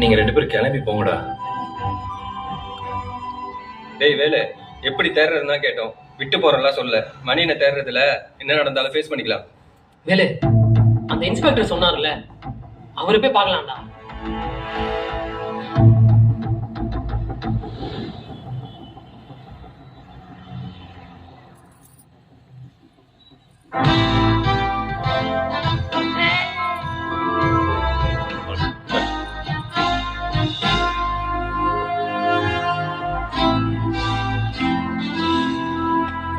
நீங்க 2 பேரும் கிளம்பி போங்கடா. டேய் வேலு, எப்படி தேடுறதுன்னு தான் கேட்டோம். விட்டு போறலாம் சொல்ல. மணியனை தேடுறதுல என்ன நடந்தாலும் ஃபேஸ் பண்ணிக்கலாம். வேலு, அந்த இன்ஸ்பெக்டர் சொன்னார்ல, அவரை போய் பார்க்கலாம்டா.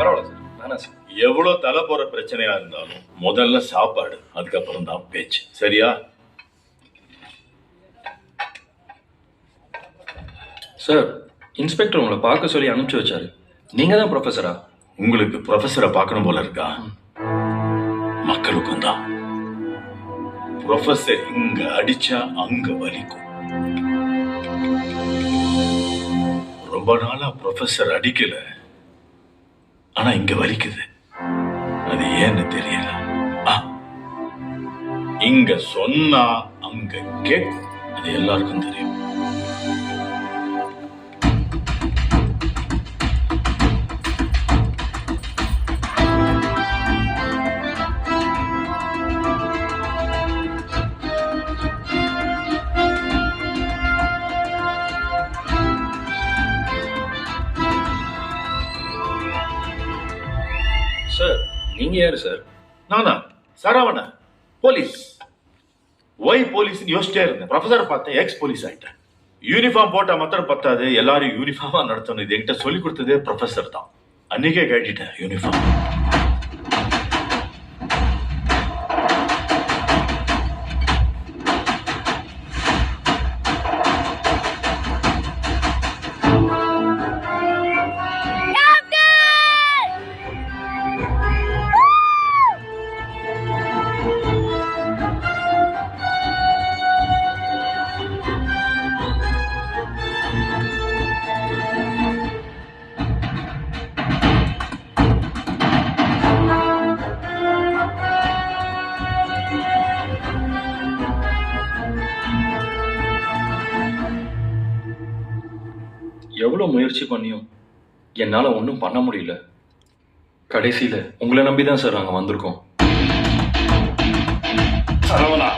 பரவாயில்ல சார், நானா சார். எவ்வளவு தலை போற பிரச்சனையா இருந்தாலும் முதல்ல சாப்பாடு, அதுக்கப்புறம் தான் பேச்சு. சரியா? சார், இன்ஸ்பெக்டர் உங்களை பார்க்க சொல்லி அனுப்பிச்சு வச்சாரு. நீங்க தான் ப்ரொஃபஸரா? உங்களுக்கு ப்ரொஃபஸரை பார்க்கணும் போல இருக்கா? மக்களுக்கும் தான். ப்ரொஃபஸர் இங்க அடிச்சா அங்க வலிக்கும். ரொம்ப நாளா ப்ரொஃபஸர் அடிக்கல, ஆனா இங்க வலிக்குது. அது ஏன்னு தெரியல. இங்க சொன்னா அங்க கேட்கும். அது எல்லாருக்கும் தெரியும். சார், நீங்க யாரு சார்? நானா சரவண, போலீஸ். ஒய் போலீஸ் யோசிச்சே இருந்தேன். ப்ரொஃபஸர் பார்த்தேன், எக்ஸ் போலீஸ் ஆயிட்டேன். யூனிஃபார்ம் போட்டா மாத்திரம் பத்தாது, எல்லாரும் யூனிஃபார்மா நடத்தணும். இது என்கிட்ட சொல்லி கொடுத்ததே ப்ரொஃபஸர் தான். அன்னைக்கே கேட்டுட்டேன் யூனிஃபார்ம். எவ்வளவு முயற்சி பண்ணியும் என்னால ஒன்றும் பண்ண முடியல. கடைசியில உங்களை நம்பி தான் சார் நாங்க வந்திருக்கோம். சரவணா,